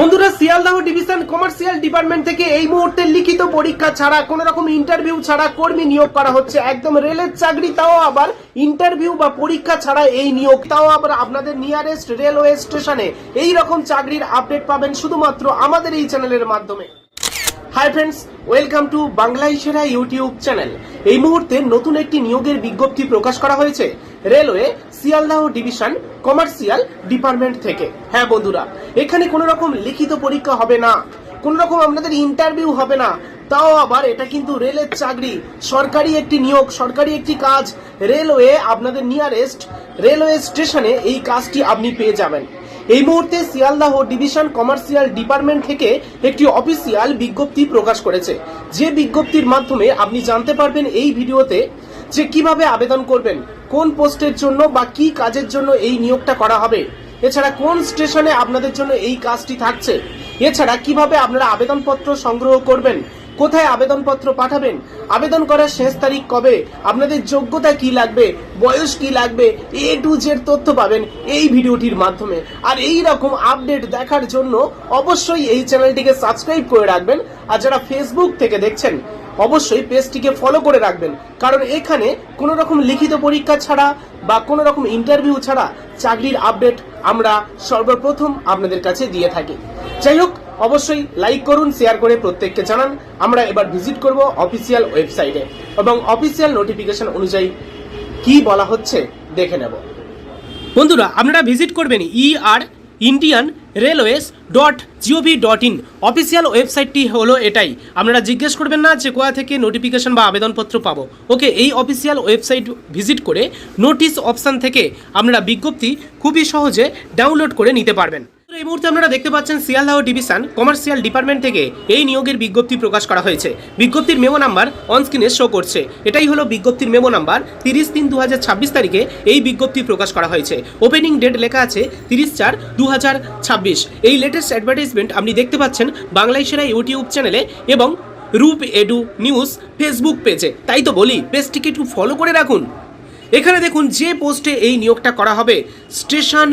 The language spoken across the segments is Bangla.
বন্ধুরা, শিয়ালদহ ডিভিশন কমার্শিয়াল ডিপার্টমেন্ট থেকে এই মুহূর্তে লিখিত পরীক্ষা ছাড়া কোন রকম ইন্টারভিউ ছাড়া কর্মী নিয়োগ করা হচ্ছে। একদম রেলের চাকরি, তাও আবার ইন্টারভিউ বা পরীক্ষা ছাড়া এই নিয়োগ, তাও আবার আপনাদের নিয়ারেস্ট রেলওয়ে স্টেশনে। এই রকম চাকরির আপডেট পাবেন শুধুমাত্র আমাদের এই চ্যানেলের মাধ্যমে। হাই ফ্রেন্ডস, ওয়েলকাম টু বাংলায় সেরা ইউটিউব চ্যানেল। এই মুহূর্তে নতুন একটি নিয়োগের বিজ্ঞপ্তি প্রকাশ করা হয়েছে railway Sealdah division commercial department থেকে। হ্যাঁ বন্ধুরা, এখানে কোনো রকম লিখিত পরীক্ষা হবে না, কোনো রকম আপনাদের ইন্টারভিউ হবে না, তাও আবার এটা কিন্তু রেলের চাকরি, সরকারি একটি নিয়োগ, সরকারি একটি কাজ। রেলওয়ে আপনাদের নিয়ারেস্ট রেলওয়ে স্টেশনে এই কাজটি আপনি পেয়ে যাবেন। এই মুহূর্তে শিয়ালদহ ডিভিশন কমার্শিয়াল ডিপার্টমেন্ট থেকে একটি অফিসিয়াল বিজ্ঞপ্তি প্রকাশ করেছে, যে বিজ্ঞপ্তির মাধ্যমে আপনি জানতে পারবেন এই ভিডিওতে যে কিভাবে আবেদন করবেন, কোন পোস্টের জন্য বা কি কাজের জন্য এই নিয়োগটা করা হবে, এছাড়া কোন স্টেশনে আপনাদের জন্য এই কাজটি থাকছে, এছাড়া কিভাবে আপনারা আবেদনপত্র সংগ্রহ করবেন, কোথায় আবেদনপত্র পাঠাবেন, আবেদন করার শেষ তারিখ কবে, আপনাদের যোগ্যতা কি লাগবে, বয়স কি লাগবে, এ টু জেড তথ্য পাবেন এই ভিডিওটির মাধ্যমে। আর এই রকম আপডেট দেখার জন্য অবশ্যই এই চ্যানেলটিকে সাবস্ক্রাইব করে রাখবেন। আর যারা ফেসবুক থেকে দেখছেন অবশ্যই পেজটিকে ফলো করে রাখবেন, কারণ এখানে কোনো রকম লিখিত পরীক্ষা ছাড়া বা কোনো রকম ইন্টারভিউ ছাড়া চাকরির আপডেট আমরা সর্বপ্রথম আপনাদের কাছে দিয়ে থাকি। যাই হোক, অবশ্যই লাইক করুন, শেয়ার করে প্রত্যেককে জানান। আমরা এবার ভিজিট করব অফিসিয়াল ওয়েবসাইটে এবং অফিসিয়াল নোটিফিকেশন অনুযায়ী কি বলা হচ্ছে দেখে নেব। বন্ধুরা, আপনারা ভিজিট করবেন ইন্ডিয়ান রেলওয়েজ .gov.in। অফিসিয়াল ওয়েবসাইটটি হলো এটাই। আপনারা জিজ্ঞেস করবেন না যে কোথা থেকে নোটিফিকেশন বা আবেদনপত্র পাবো। ওকে, এই অফিসিয়াল ওয়েবসাইট ভিজিট করে নোটিশ অপশান থেকে আপনারা বিজ্ঞপ্তি খুবই সহজে ডাউনলোড করে নিতে পারবেন। এই মুহূর্তে আপনারা দেখতে পাচ্ছেন শিয়ালদহ ডিভিশন কমার্শিয়াল ডিপার্টমেন্ট থেকে এই নিয়োগের বিজ্ঞপ্তি প্রকাশ করা হয়েছে। বিজ্ঞপ্তির মেমো নাম্বার অনস্ক্রিনে শো করছে। এটাই হলো বিজ্ঞপ্তির মেমো নাম্বার। 30/3/2026 তারিখে এই বিজ্ঞপ্তি প্রকাশ করা হয়েছে। ওপেনিং ডেট লেখা আছে 30/4/2026। এই লেটেস্ট অ্যাডভার্টাইজমেন্ট আপনি দেখতে পাচ্ছেন বাংলায় সেরা ইউটিউব চ্যানেলে এবং রূপ এডু নিউজ ফেসবুক পেজে। তাই তো বলি, পেজটিকে একটু ফলো করে রাখুন। এখানে দেখুন যে পোস্টে এই নিয়োগটা করা হবে, স্টেশন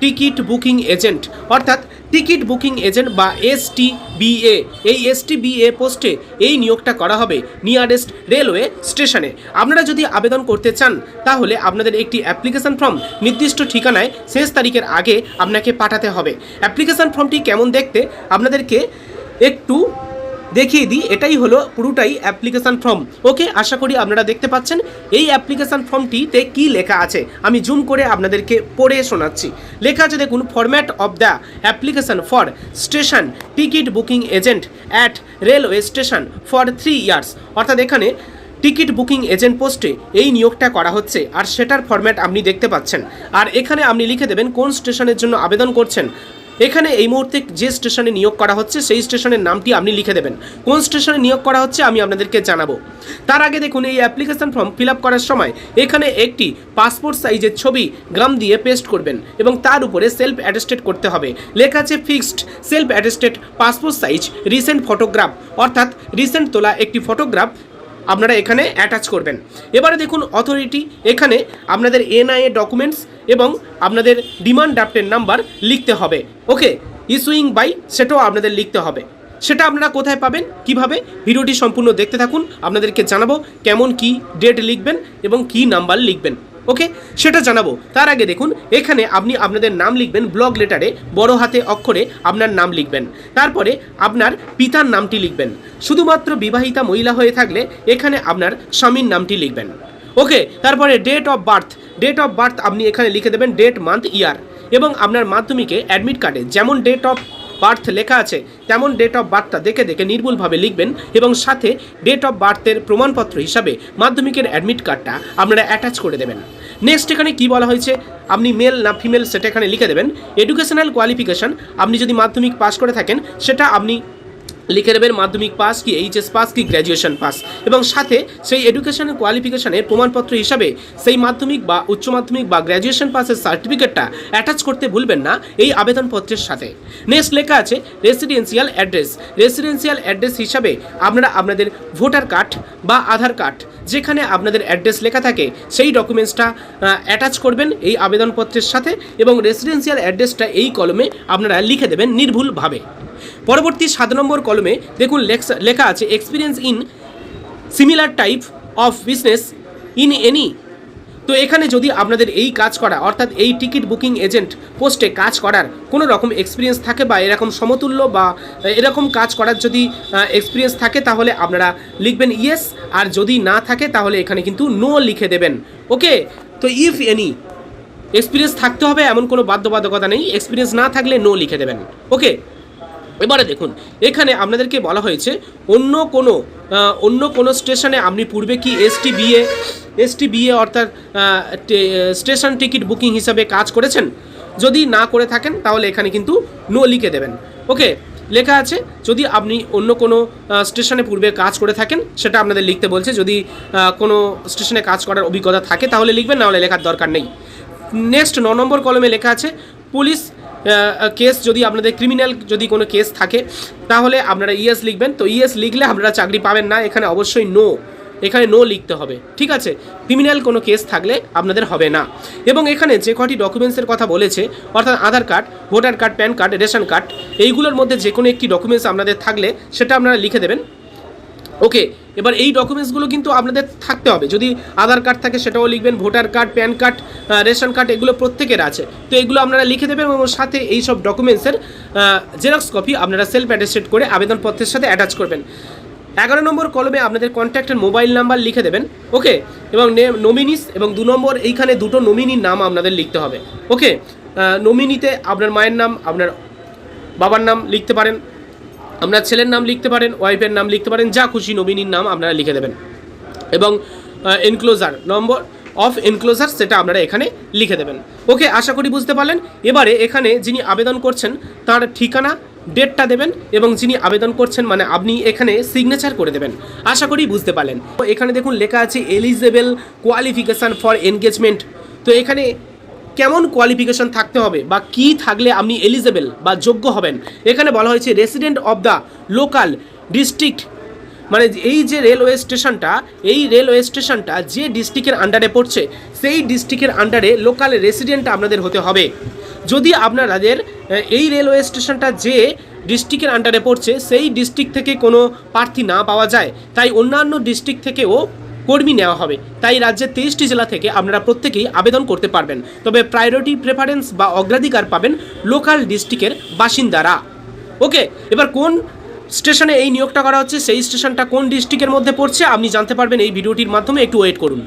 টিকিট বুকিং এজেন্ট, অর্থাৎ টিকিট বুকিং এজেন্ট বা STBA। এই STBA পোস্টে এই নিয়োগটা করা হবে নিয়ারেস্ট রেলওয়ে স্টেশনে। আপনারা যদি আবেদন করতে চান তাহলে আপনাদের একটি অ্যাপ্লিকেশন ফর্ম নির্দিষ্ট ঠিকানায় শেষ তারিখের আগে আপনাকে পাঠাতে হবে। অ্যাপ্লিকেশন ফর্মটি কেমন দেখতে আপনাদেরকে একটু দেখিয়ে দিই। এটাই হলো পুরোটাই অ্যাপ্লিকেশন ফর্ম। ওকে, আশা করি আপনারা দেখতে পাচ্ছেন এই অ্যাপ্লিকেশন ফর্মটিতে কি লেখা আছে। আমি জুম করে আপনাদেরকে পড়ে শোনাচ্ছি। লেখা আছে দেখুন, format of the application for station ticket booking agent at railway station for 3 years. অর্থাৎ এখানে টিকিট বুকিং এজেন্ট পোস্টে এই নিয়োগটা করা হচ্ছে, আর সেটার ফরম্যাট আপনি দেখতে পাচ্ছেন। আর এখানে আপনি লিখে দেবেন কোন স্টেশনের জন্য আবেদন করছেন। এখানে এই মুহূর্তে যে স্টেশনে নিয়োগ করা হচ্ছে সেই স্টেশনের নামটি আপনি লিখে দেবেন। কোন স্টেশনে নিয়োগ করা হচ্ছে আমি আপনাদেরকে জানাবো। তার আগে দেখুন, এই অ্যাপ্লিকেশন ফর্ম ফিল আপ করার সময় এখানে একটি পাসপোর্ট সাইজের ছবি গ্রাম দিয়ে পেস্ট করবেন এবং তার উপরে সেলফ অ্যাটেস্টেড করতে হবে। লেখা আছে fixed self attested passport size recent photograph, অর্থাৎ রিসেন্ট তোলা একটি ফটোগ্রাফ আপনারা এখানে অ্যাটাচ করবেন। এবারে দেখুন অথরিটি, এখানে আপনাদের NIA ডকুমেন্টস এবং আপনাদের ডিমান্ড ড্রাফটের নাম্বার লিখতে হবে। ওকে, ইস্যুইং বাই সেটাও আপনাদের লিখতে হবে। সেটা আপনারা কোথায় পাবেন, কিভাবে, ভিডিওটি সম্পূর্ণ দেখতে থাকুন। আপনাদেরকে জানাবো কেমন কি ডেট লিখবেন এবং কি নাম্বার লিখবেন। ওকে, সেটা জানাবো। তার আগে দেখুন, এখানে আপনি আপনাদের নাম লিখবেন ব্লক লেটারে, বড় হাতে অক্ষরে আপনার নাম লিখবেন। তারপরে আপনার পিতার নামটি লিখবেন। শুধুমাত্র বিবাহিতা মহিলা হয়ে থাকলে এখানে আপনার স্বামীর নামটি লিখবেন। ওকে, তারপরে ডেট অফ বার্থ আপনি এখানে লিখে দেবেন ডেট, মান্থ, ইয়ার এবং আপনার মাধ্যমিকে অ্যাডমিট কার্ডে যেমন ডেট অফ বার্থ লেখা আছে তেমন ডেট অফ বার্থটা দেখে দেখে নির্ভুলভাবে লিখবেন এবং সাথে ডেট অফ বার্থের প্রমাণপত্র হিসাবে মাধ্যমিকের অ্যাডমিট কার্ডটা আপনারা অ্যাটাচ করে দেবেন। নেক্সট এখানে কি বলা হয়েছে, আপনি মেল না ফিমেল সেটা এখানে লিখে দেবেন। এডুকেশনাল কোয়ালিফিকেশান, আপনি যদি মাধ্যমিক পাস করে থাকেন সেটা আপনি লিখে দেবেন মাধ্যমিক পাস কি এইচএস পাস কি গ্র্যাজুয়েশন পাস, এবং সাথে সেই এডুকেশনের কোয়ালিফিকেশনের প্রমাণপত্র হিসাবে সেই মাধ্যমিক বা উচ্চ মাধ্যমিক বা গ্র্যাজুয়েশন পাসের সার্টিফিকেটটা অ্যাটাচ করতে ভুলবেন না এই আবেদনপত্রের সাথে। নেক্সট লেখা আছে রেসিডেন্সিয়াল অ্যাড্রেস। রেসিডেন্সিয়াল অ্যাড্রেস হিসাবে আপনারা আপনাদের ভোটার কার্ড বা আধার কার্ড যেখানে আপনাদের অ্যাড্রেস লেখা থাকে সেই ডকুমেন্টসটা অ্যাটাচ করবেন এই আবেদনপত্রের সাথে, এবং রেসিডেন্সিয়াল অ্যাড্রেসটা এই কলমে আপনারা লিখে দেবেন নির্ভুলভাবে। পরবর্তী 7 নম্বর কলমে দেখুন লেখা আছে experience in similar type of business in any. তো এখানে যদি আপনাদের এই কাজ করা অর্থাৎ এই টিকিট বুকিং এজেন্ট পোস্টে কাজ করার কোনো রকম এক্সপিরিয়েন্স থাকে বা এরকম সমতুল্য বা এরকম কাজ করার যদি এক্সপিরিয়েন্স থাকে তাহলে আপনারা লিখবেন ইয়েস, আর যদি না থাকে তাহলে এখানে কিন্তু নো লিখে দেবেন। ওকে, তো ইফ এনি এক্সপিরিয়েন্স থাকতে হবে এমন কোনো বাধ্যবাধকতা নেই, এক্সপিরিয়েন্স না থাকলে নো লিখে দেবেন। ওকে, এবারে দেখুন এখানে আপনাদেরকে বলা হয়েছে অন্য কোনো স্টেশনে আপনি পূর্বে কি এসটিবিএ অর্থাৎ স্টেশন টিকিট বুকিং হিসাবে কাজ করেছেন। যদি না করে থাকেন তাহলে এখানে কিন্তু নো লিখে দেবেন। ওকে, লেখা আছে যদি আপনি অন্য কোনো স্টেশনে পূর্বে কাজ করে থাকেন সেটা আপনাদের লিখতে বলছে। যদি কোনো স্টেশনে কাজ করার অভিজ্ঞতা থাকে তাহলে লিখবেন, নাহলে লেখার দরকার নেই। নেক্সট 9 নম্বর কলমে লেখা আছে পুলিশ কেস, যদি আপনাদের ক্রিমিনাল যদি কোনো কেস থাকে তাহলে আপনারা ইয়েস লিখবেন। তো ইয়েস লিখলে আপনারা চাকরি পাবেন না, এখানে অবশ্যই নো, এখানে নো লিখতে হবে। ঠিক আছে, ক্রিমিনাল কোনো কেস থাকলে আপনাদের হবে না। এবং এখানে যে কটি ডকুমেন্টসের কথা বলেছে অর্থাৎ Aadhaar card, voter card, PAN card, ration card, এইগুলোর মধ্যে যে কোনো একটি ডকুমেন্টস আপনাদের থাকলে সেটা আপনারা লিখে দেবেন। ওকে, এবার এই ডকুমেন্টসগুলো কিন্তু আপনাদের থাকতে হবে। যদি আধার কার্ড থাকে সেটাও লিখবেন, voter card, PAN card, ration card এগুলো প্রত্যেকের আছে, তো এগুলো আপনারা লিখে দেবেন এবং সাথে এই সব ডকুমেন্টসের জেরক্স কপি আপনারা সেলফ অ্যাটেস্টেড করে আবেদনপত্রের সাথে অ্যাটাচ করবেন। 11 নম্বর কলমে আপনাদের কন্ট্যাক্টের মোবাইল নাম্বার লিখে দেবেন। ওকে, এবং নমিনিস এবং 2 নম্বর এইখানে দুটো নমিনির নাম আপনাদের লিখতে হবে। ওকে, নমিনিতে আপনার মায়ের নাম, আপনার বাবার নাম লিখতে পারেন, আপনার ছেলের নাম লিখতে পারেন, ওয়াইফের নাম লিখতে পারেন, যা খুশি নমিনির নাম আপনারা লিখে দেবেন। এবং এনক্লোজার নম্বর অফ এনক্লোজার সেটা আপনারা এখানে লিখে দেবেন। ওকে, আশা করি বুঝতে পারলেন। এবারে এখানে যিনি আবেদন করছেন তার ঠিকানা, ডেটটা দেবেন এবং যিনি আবেদন করছেন মানে আপনি এখানে সিগনেচার করে দেবেন। আশা করি বুঝতে পারলেন। তো এখানে দেখুন লেখা আছে এলিজেবল কোয়ালিফিকেশান ফর এনগেজমেন্ট। তো এখানে কেমন কোয়ালিফিকেশন থাকতে হবে বা কি থাকলে আপনি এলিজেবল বা যোগ্য হবেন, এখানে বলা হয়েছে resident of the local district, মানে এই যে রেলওয়ে স্টেশনটা যে ডিস্ট্রিক্টের আন্ডারে পড়ছে সেই ডিস্ট্রিক্টের আন্ডারে লোকাল রেসিডেন্ট আপনাদের হতে হবে। যদি আপনাদের এই রেলওয়ে স্টেশনটা যে ডিস্ট্রিক্টের আন্ডারে পড়ছে সেই ডিস্ট্রিক্ট থেকে কোনো প্রার্থী না পাওয়া যায়, তাই অন্যান্য ডিস্ট্রিক্ট থেকেও কর্মী নেওয়া হবে। তাই রাজ্যের 23টি জেলা থেকে আপনারা প্রত্যেকেই আবেদন করতে পারবেন, তবে প্রায়োরিটি প্রেফারেন্স বা অগ্রাধিকার পাবেন লোকাল ডিস্ট্রিক্টের বাসিন্দারা। ওকে, এবার কোন স্টেশনে এই নিয়োগটা করা হচ্ছে, সেই স্টেশনটা কোন ডিস্ট্রিক্টের মধ্যে পড়ছে আপনি জানতে পারবেন এই ভিডিওটির মাধ্যমে, একটু ওয়েট করুন।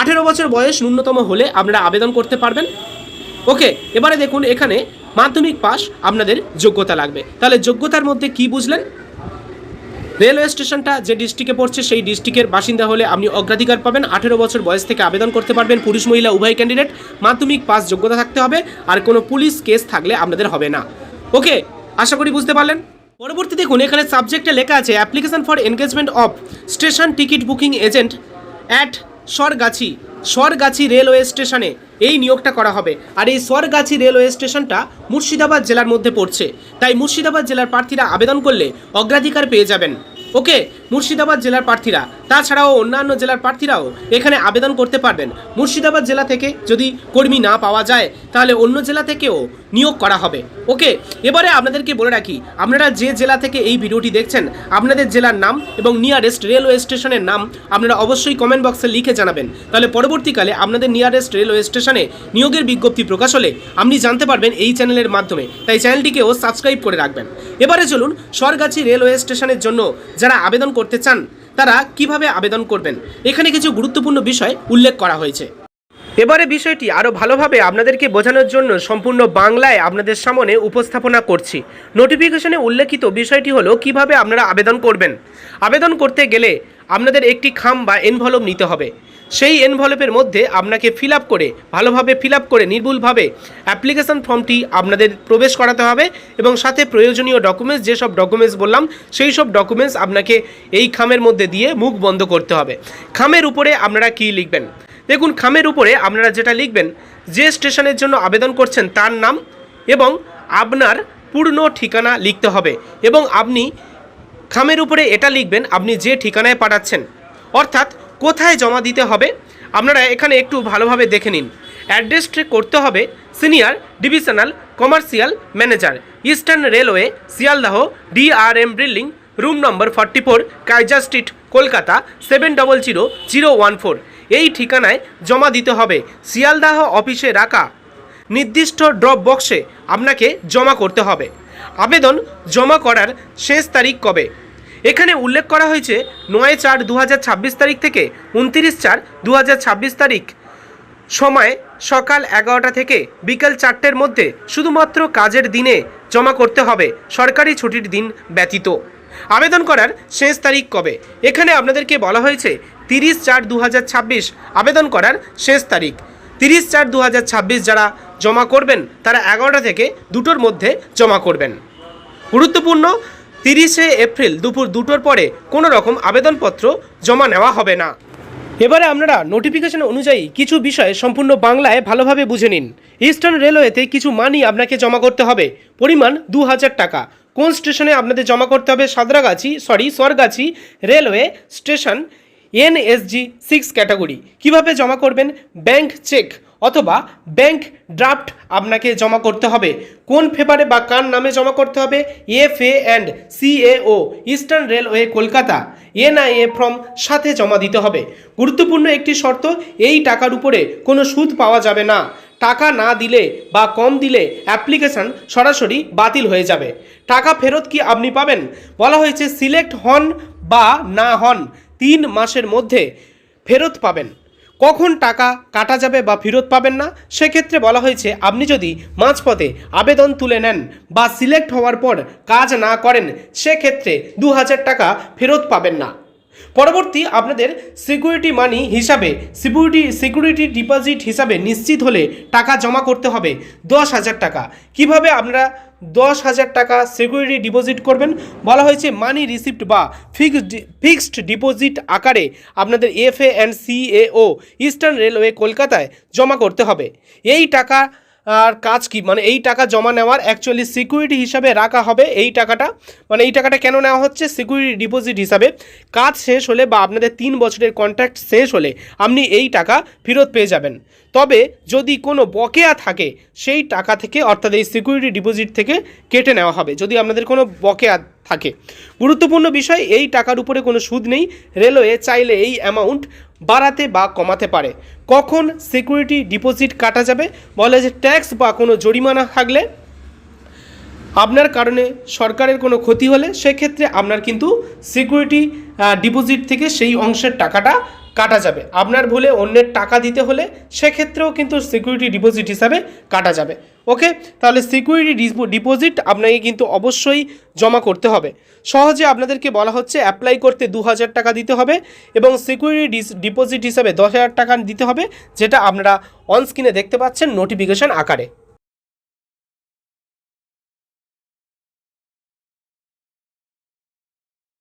18 বছর বয়স ন্যূনতম হলে আপনারা আবেদন করতে পারবেন। ওকে, এবারে দেখুন এখানে মাধ্যমিক পাস আপনাদের যোগ্যতা লাগবে। তাহলে যোগ্যতার মধ্যে কি বুঝলেন? রেলওয়ে স্টেশনটা যে ডিস্ট্রিক্টে পড়ছে সেই ডিস্ট্রিক্টের বাসিন্দা হলে আপনি অগ্রাধিকার পাবেন। 18 বছর বয়স থেকে আবেদন করতে পারবেন, পুরুষ মহিলা উভয় ক্যান্ডিডেট। মাধ্যমিক পাস যোগ্যতা থাকতে হবে, আর কোনো পুলিশ কেস থাকলে আপনাদের হবে না। ওকে, আশা করি বুঝতে পারলেন। পরবর্তী দেখুন এখানে সাবজেক্টে লেখা আছে application for engagement of station ticket booking agent at Sargachhi railway স্টেশনে এই নিয়োগটা করা হবে। আর এই সরগাছি রেলওয়ে স্টেশনটা মুর্শিদাবাদ জেলার মধ্যে পড়ছে, তাই মুর্শিদাবাদ জেলার প্রার্থীরা আবেদন করলে অগ্রাধিকার পেয়ে যাবেন। ওকে, মুর্শিদাবাদ জেলার প্রার্থীরা, তাছাড়াও অন্যান্য জেলার প্রার্থীরাও এখানে আবেদন করতে পারবেন। মুর্শিদাবাদ জেলা থেকে যদি কর্মী না পাওয়া যায় তাহলে অন্য জেলা থেকেও নিয়োগ করা হবে। ওকে, এবারে আপনাদেরকে বলে রাখি, আপনারা যে জেলা থেকে এই ভিডিওটি দেখছেন আপনাদের জেলার নাম এবং নিয়ারেস্ট রেলওয়ে স্টেশনের নাম আপনারা অবশ্যই কমেন্ট বক্সে লিখে জানাবেন। তাহলে পরবর্তীকালে আপনাদের নিয়ারেস্ট রেলওয়ে স্টেশনে নিয়োগের বিজ্ঞপ্তি প্রকাশ হলে আপনি জানতে পারবেন এই চ্যানেলের মাধ্যমে, তাই চ্যানেলটিকেও সাবস্ক্রাইব করে রাখবেন। এবারে চলুন সরগাছি রেলওয়ে স্টেশনের জন্য যারা আবেদন করতে চান তারা কিভাবে আবেদন করবেন, এখানে কিছু গুরুত্বপূর্ণ বিষয় উল্লেখ করা হয়েছে। এবারে বিষয়টি আরও ভালোভাবে আপনাদেরকে বোঝানোর জন্য সম্পূর্ণ বাংলায় আপনাদের সামনে উপস্থাপনা করছি। নোটিফিকেশনে উল্লেখিত বিষয়টি হলো কিভাবে আপনারা আবেদন করবেন। আবেদন করতে গেলে আপনাদের একটি খাম বা এনভলপ নিতে হবে। সেই এনভেলপের মধ্যে আপনাকে ফিল আপ করে ভালোভাবে ফিল আপ করে নির্ভুলভাবে অ্যাপ্লিকেশন ফর্মটি আপনাদের প্রবেশ করাতে হবে এবং সাথে প্রয়োজনীয় ডকুমেন্টস, যেসব ডকুমেন্টস বললাম সেই সব ডকুমেন্টস আপনাকে এই খামের মধ্যে দিয়ে মুখ বন্ধ করতে হবে। খামের উপরে আপনারা কী লিখবেন? দেখুন, খামের উপরে আপনারা যেটা লিখবেন, যে স্টেশনের জন্য আবেদন করছেন তার নাম এবং আপনার পূর্ণ ঠিকানা লিখতে হবে এবং আপনি খামের উপরে এটা লিখবেন আপনি যে ঠিকানায় পাঠাচ্ছেন, অর্থাৎ কোথায় জমা দিতে হবে। আপনারা এখানে একটু ভালোভাবে দেখে নিন। অ্যাড্রেসটি করতে হবে senior divisional commercial manager, eastern railway, Sealdah, DRM building, room number 44, Kaiser street, Kolkata 700014। এই ঠিকানায় জমা দিতে হবে। শিয়ালদাহ অফিসে রাখা নির্দিষ্ট ড্রপ বক্সে আপনাকে জমা করতে হবে। আবেদন জমা করার শেষ তারিখ কবে? এখানে উল্লেখ করা হয়েছে 9/4/2026 তারিখ থেকে 29/4/2026 তারিখ। সময় সকাল 11টা থেকে বিকেল 4টের মধ্যে, শুধুমাত্র কাজের দিনে জমা করতে হবে, সরকারি ছুটির দিন ব্যতীত। আবেদন করার শেষ তারিখ কবে? এখানে আপনাদেরকে বলা হয়েছে 30/4/2026 আবেদন করার শেষ তারিখ। 30/4/2026 যারা জমা করবেন তারা 11টা থেকে 2টোর মধ্যে জমা করবেন। গুরুত্বপূর্ণ, 30শে এপ্রিল দুপুর 2টোর পরে কোনো রকম আবেদনপত্র জমা নেওয়া হবে না। এবারে আপনারা নোটিফিকেশন অনুযায়ী কিছু বিষয় সম্পূর্ণ বাংলায় ভালোভাবে বুঝে নিন। ইস্টার্ন রেলওয়েতে কিছু মানি আপনাকে জমা করতে হবে, পরিমাণ 2000 টাকা। কোন স্টেশনে আপনাদের জমা করতে হবে? সরগাছি রেলওয়ে স্টেশন, NSG 6 ক্যাটাগরি। কিভাবে জমা করবেন? ব্যাংক চেক অথবা ব্যাংক ড্রাফট আপনাকে জমা করতে হবে। কোন পেপারে বা কার নামে জমা করতে হবে? FA&CAO, eastern railway Kolkata, NIA form সাথে জমা দিতে হবে। গুরুত্বপূর্ণ একটি শর্ত, এই টাকার উপরে কোনো সুদ পাওয়া যাবে না। টাকা না দিলে বা কম দিলে অ্যাপ্লিকেশন সরাসরি বাতিল হয়ে যাবে। টাকা ফেরত কি আপনি পাবেন? বলা হয়েছে সিলেক্ট হন বা না হন 3 মাসের মধ্যে ফেরত পাবেন। কখন টাকা কাটা যাবে বা ফেরত পাবেন না, সেক্ষেত্রে বলা হয়েছে আপনি যদি মাঝপথে আবেদন তুলে নেন বা সিলেক্ট হওয়ার পর কাজ না করেন, সেক্ষেত্রে 2000 টাকা ফেরত পাবেন না। পরবর্তী, আপনাদের সিকিউরিটি মানি হিসাবে সিকিউরিটি ডিপোজিট হিসাবে নিশ্চিত হলে টাকা জমা করতে হবে 10,000 টাকা। কিভাবে আপনারা 10,000 টাকা সিকিউরিটি ডিপোজিট করবেন? বলা হয়েছে মানি রিসিপ্ট বা ফিক্সড ডিপোজিট আকারে আপনাদের FA&CAO, ইস্টার্ন রেলওয়ে কলকাতায় জমা করতে হবে। এই টাকা আর কাজ কি, মানে এই টাকা জমা নেওয়ার অ্যাকচুয়ালি সিকিউরিটি হিসাবে রাখা হবে। এই টাকাটা কেন নেওয়া হচ্ছে? সিকিউরিটি ডিপোজিট হিসাবে। কাজ শেষ হলে বা আপনাদের 3 বছরের কন্ট্রাক্ট শেষ হলে আপনি এই টাকা ফেরত পেয়ে যাবেন। তবে যদি কোনো বকেয়া থাকে সেই টাকা থেকে, অর্থাৎ এই সিকিউরিটি ডিপোজিট থেকে কেটে নেওয়া হবে যদি আপনাদের কোনো বকেয়া থাকে। গুরুত্বপূর্ণ বিষয়, এই টাকার উপরে কোনো সুদ নেই। রেলওয়ে চাইলে এই অ্যামাউন্ট বাড়াতে বা কমাতে পারে। কখন সিকিউরিটি ডিপোজিট কাটা যাবে? বলে যে ট্যাক্স বা কোনো জরিমানা থাকলে, আপনার কারণে সরকারের কোনো ক্ষতি হলে, সেক্ষেত্রে আপনার কিন্তু সিকিউরিটি ডিপোজিট থেকে সেই অংশের টাকাটা কাটা যাবে। আপনার ভুলে অন্যের টাকা দিতে হলে সেক্ষেত্রেও কিন্তু সিকিউরিটি ডিপোজিট হিসাবে কাটা যাবে। ওকে, তাহলে সিকিউরিটি ডিপোজিট আপনাকে কিন্তু অবশ্যই জমা করতে হবে। সহজে আপনাদেরকে বলা হচ্ছে অ্যাপ্লাই করতে 2000 টাকা দিতে হবে এবং সিকিউরিটি ডিপোজিট হিসাবে 10,000 টাকা দিতে হবে, যেটা আপনারা অন স্ক্রিনে দেখতে পাচ্ছেন নোটিফিকেশন আকারে।